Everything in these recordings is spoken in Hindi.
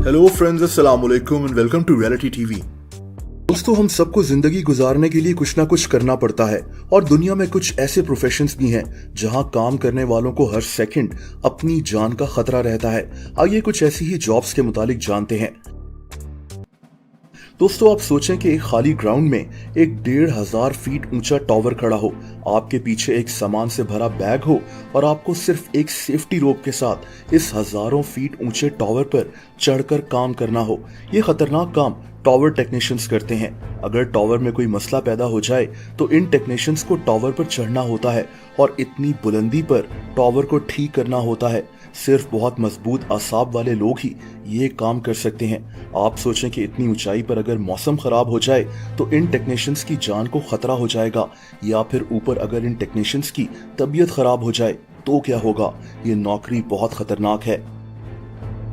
हेलो फ्रेंड्स, अस्सलाम वालेकुम and welcome to reality TV. दोस्तों, हम सबको जिंदगी गुजारने के लिए कुछ ना कुछ करना पड़ता है और दुनिया में कुछ ऐसे प्रोफेशंस भी हैं जहां काम करने वालों को हर सेकंड अपनी जान का खतरा रहता है। आइए कुछ ऐसी ही जॉब्स के मुतालिक जानते हैं। दोस्तों, आप सोचें कि एक खाली ग्राउंड में एक 1,500 फीट ऊंचा टावर खड़ा हो, आपके पीछे एक सामान से भरा बैग हो और आपको सिर्फ एक सेफ्टी रोप के साथ इस हजारों फीट ऊंचे टावर पर चढ़कर काम करना हो। ये खतरनाक काम टावर टेक्नीशियंस करते हैं। अगर टावर में कोई मसला पैदा हो जाए तो इन टेक्नीशियंस को टावर पर चढ़ना होता है और इतनी बुलंदी पर टावर को ठीक करना होता है। सिर्फ बहुत मजबूत आसाब वाले लोग ही ये काम कर सकते हैं। आप सोचें कि इतनी ऊंचाई पर अगर मौसम खराब हो जाए तो इन टेक्नीशियंस की जान को खतरा हो जाएगा, या फिर ऊपर अगर इन टेक्नीशियंस की तबीयत खराब हो जाए तो क्या होगा। ये नौकरी बहुत खतरनाक है।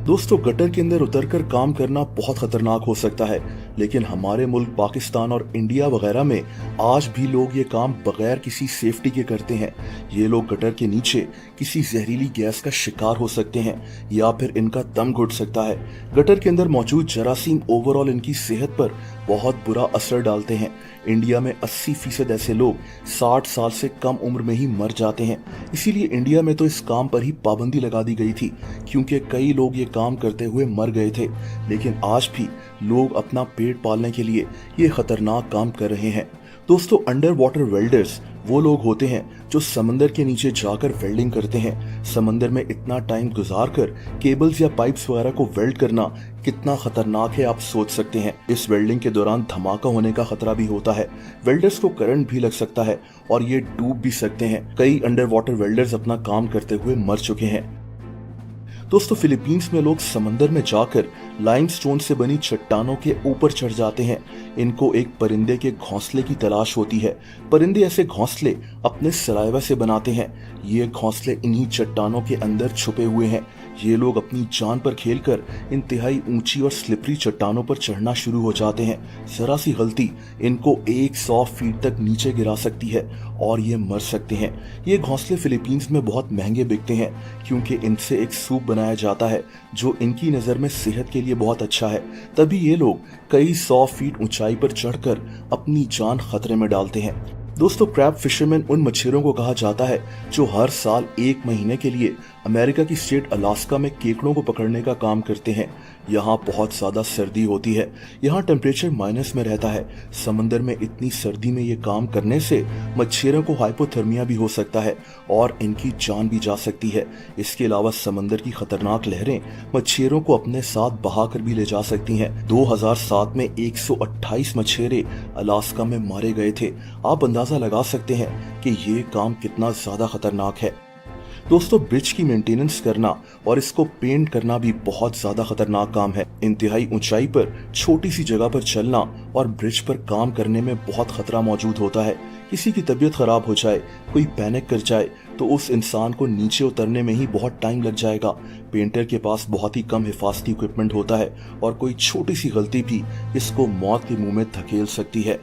दोस्तों, गटर के अंदर उतरकर काम करना बहुत खतरनाक हो सकता है, लेकिन हमारे मुल्क पाकिस्तान और इंडिया वगैरह में आज भी लोग ये काम बगैर किसी सेफ्टी के करते हैं। ये लोग गटर के नीचे किसी जहरीली गैस का शिकार हो सकते हैं या फिर इनका दम घुट सकता है। गटर के अंदर मौजूद जरासीम ओवरऑल इनकी सेहत पर बहुत बुरा असर डालते हैं। इंडिया में 80% ऐसे लोग 60 साल से कम उम्र में ही मर जाते हैं। इसीलिए इंडिया में तो इस काम पर ही पाबंदी लगा दी गई थी, क्योंकि कई लोग ये काम करते हुए मर गए थे। लेकिन आज भी लोग अपना पेट पालने के लिए ये खतरनाक काम कर रहे हैं। दोस्तों, अंडर वाटर वेल्डर्स वो लोग होते हैं जो समंदर के नीचे जाकर वेल्डिंग करते हैं। समंदर में इतना टाइम गुजारकर केबल्स या पाइप्स वगैरह को वेल्ड करना कितना खतरनाक है आप सोच सकते हैं। इस वेल्डिंग के दौरान धमाका होने का खतरा भी होता है। वेल्डर्स को करंट भी लग सकता है और ये डूब भी सकते हैं। कई अंडर वाटर वेल्डर्स अपना काम करते हुए मर चुके हैं। दोस्तों, फिलीपींस में लोग समंदर में जाकर लाइमस्टोन से बनी चट्टानों के ऊपर चढ़ जाते हैं। इनको एक परिंदे के घोंसले की तलाश होती है। परिंदे ऐसे घोंसले अपने सलाइवा से बनाते हैं। ये घोंसले इन्हीं चट्टानों के अंदर छुपे हुए हैं। ये लोग अपनी जान पर खेलकर इंतहाई ऊंची और स्लिपरी चट्टानों पर चढ़ना शुरू हो जाते हैं। जरा सी गलती इनको 100 फीट तक नीचे गिरा सकती है और ये मर सकते हैं। ये घोंसले फिलीपींस में बहुत महंगे बिकते हैं, क्योंकि इनसे एक सूप बनाया जाता है जो इनकी नज़र में सेहत के लिए बहुत अच्छा है। तभी ये लोग कई 100 फीट ऊंचाई पर चढ़कर अपनी जान खतरे में डालते हैं। दोस्तों, क्रैब फिशरमैन उन मछलियों को कहा जाता है जो हर साल 1 महीने के लिए अमेरिका की स्टेट अलास्का में केकड़ों को पकड़ने का काम करते हैं। यहाँ बहुत ज़्यादा सर्दी होती है। यहाँ टेम्परेचर माइनस में रहता है। समंदर में इतनी सर्दी में ये काम करने से मछलियों को हाइपोथर्मिया भी हो सकता है और इनकी जान भी जा सकती है। इसके अलावा समंदर की खतरनाक लहरें मछलियों को अपने साथ बहा कर भी ले जा सकती हैं। 2007 में 128 मछेरे अलास्का में मारे गए थे। आप अंदाजा लगा सकते हैं कि ये काम कितना ज्यादा खतरनाक है। दोस्तों, ब्रिज की मेंटेनेंस करना और इसको पेंट करना भी बहुत ज्यादा खतरनाक काम है। इंतहाई ऊंचाई पर छोटी सी जगह पर चलना और ब्रिज पर काम करने में बहुत खतरा मौजूद होता है। किसी की तबीयत खराब हो जाए, कोई पैनिक कर जाए तो उस इंसान को नीचे उतरने में ही बहुत टाइम लग जाएगा। पेंटर के पास बहुत ही कम हिफाजती इक्विपमेंट होता है और कोई छोटी सी गलती भी इसको मौत के मुंह में धकेल सकती है।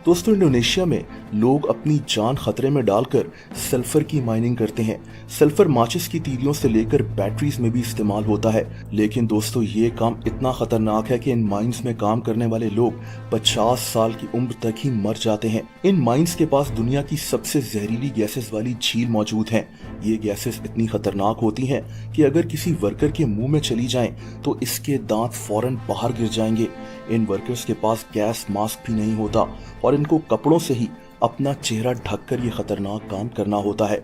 दोस्तों, इंडोनेशिया में लोग अपनी जान खतरे में डालकर सल्फर की माइनिंग करते हैं। सल्फर माचिस की तीलियों से लेकर बैटरीज में भी इस्तेमाल होता है। लेकिन दोस्तों, ये काम इतना खतरनाक है कि इन माइंस में काम करने वाले लोग 50 साल की उम्र तक ही मर जाते हैं। इन माइंस के पास दुनिया की सबसे जहरीली गैसेस वाली झील मौजूद है। ये गैसेस इतनी खतरनाक होती हैं कि अगर किसी वर्कर के मुंह में चली जाएं तो इसके दांत फौरन बाहर गिर जाएंगे। इन वर्कर्स के पास गैस मास्क भी नहीं होता और इनको कपड़ों से ही अपना चेहरा ढककर ये खतरनाक काम करना होता है।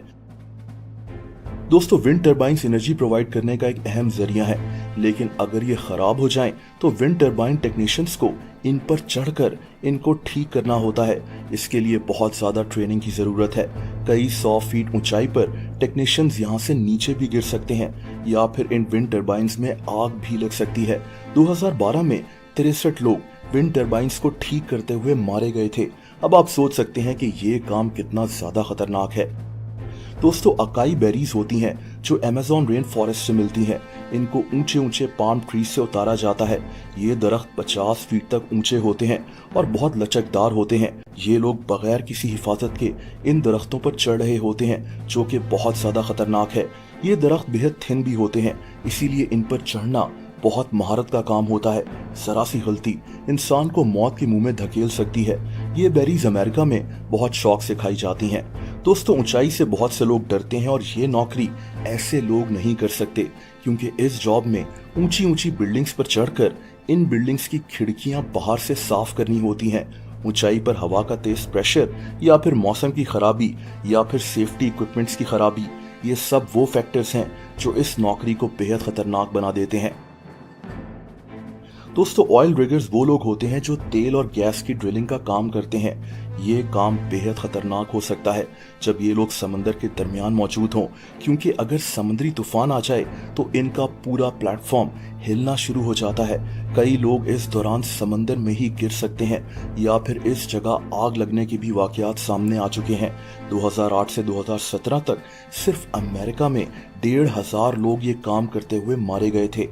दोस्तों, विंड टरबाइन्स एनर्जी प्रोवाइड करने का एक अहम जरिया है, लेकिन अगर ये खराब हो जाएं तो विंड टरबाइन टेक्नीशियंस को इन पर चढ़कर इनको ठीक करना होता है। इसके लिए बहुत ज्यादा ट्रेनिंग की जरूरत है। कई 100 फीट ऊंचाई पर टेक्नीशियंस यहाँ से नीचे भी गिर सकते हैं या फिर इन विंड टरबाइन्स में आग भी लग सकती है। 2012 में 63 लोग विंड टरबाइन्स को ठीक करते हुए मारे गए थे। अब आप सोच सकते हैं कि ये काम कितना ज्यादा खतरनाक है। दोस्तों, अकाई बेरीज होती हैं जो अमेज़न रेन फॉरेस्ट से मिलती हैं। इनको ऊंचे ऊंचे पाम ट्री से उतारा जाता है। ये दरख्त 50 फीट तक ऊंचे होते हैं और बहुत लचकदार होते हैं। ये लोग बगैर किसी हिफाजत के इन दरख्तों पर चढ़ रहे होते हैं, जो कि बहुत ज्यादा खतरनाक है। ये दरख्त बेहद थिन भी होते हैं, इसीलिए इन पर चढ़ना बहुत महारत का काम होता है। जरा सी गलती इंसान को मौत के मुंह में धकेल सकती है। ये बेरीज अमेरिका में बहुत शौक से खाई जाती हैं। दोस्तों, ऊंचाई से बहुत से लोग डरते हैं और ये नौकरी ऐसे लोग नहीं कर सकते, क्योंकि इस जॉब में ऊंची ऊंची बिल्डिंग्स पर चढ़कर इन बिल्डिंग्स की खिड़कियां बाहर से साफ करनी होती हैं। ऊंचाई पर हवा का तेज प्रेशर या फिर मौसम की खराबी या फिर सेफ्टी इक्विपमेंट्स की खराबी, ये सब वो फैक्टर्स हैं जो इस नौकरी को बेहद खतरनाक बना देते हैं। दोस्तों, ऑयल रिगर्स वो लोग होते हैं जो तेल और गैस की ड्रिलिंग का काम करते हैं। ये काम बेहद खतरनाक हो सकता है जब ये लोग समंदर के दरमियान मौजूद हों, क्योंकि अगर समुद्री तूफान आ जाए तो इनका पूरा प्लेटफॉर्म हिलना शुरू हो जाता है। कई लोग इस दौरान समंदर में ही गिर सकते हैं या फिर इस जगह आग लगने के भी वाकयात सामने आ चुके हैं। 2008 से 2017 तक सिर्फ अमेरिका में 1,500 लोग ये काम करते हुए मारे गए थे।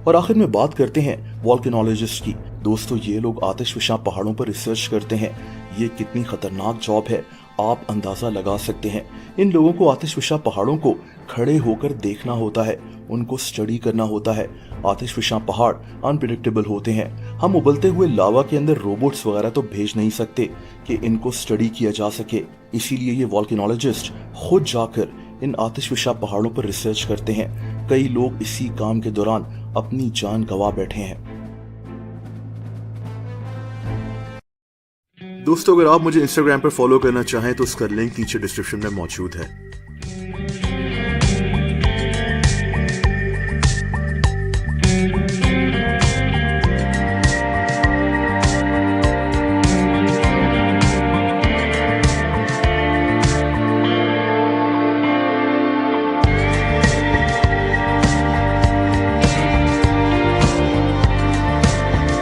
और आखिर में बात करते हैं वोल्केनोलॉजिस्ट की। दोस्तों, ये लोग आतिशफशा पहाड़ों पर रिसर्च करते हैं। ये कितनी खतरनाक जॉब है आप अंदाजा लगा सकते हैं। इन लोगों को आतिशफशा पहाड़ों को खड़े होकर देखना होता है, उनको स्टडी करना होता है। आतिशफशा पहाड़ अनप्रिडिक्टेबल होते हैं। हम उबलते हुए लावा के अंदर रोबोट्स वगैरह तो भेज नहीं सकते कि इनको स्टडी किया जा सके। इसीलिए ये वोल्केनोलॉजिस्ट खुद जाकर इन आतिशफशा पहाड़ों पर रिसर्च करते हैं। कई लोग इसी काम के दौरान अपनी जान गंवा बैठे हैं। दोस्तों, अगर आप मुझे इंस्टाग्राम पर फॉलो करना चाहें तो उसका लिंक नीचे डिस्क्रिप्शन में मौजूद है।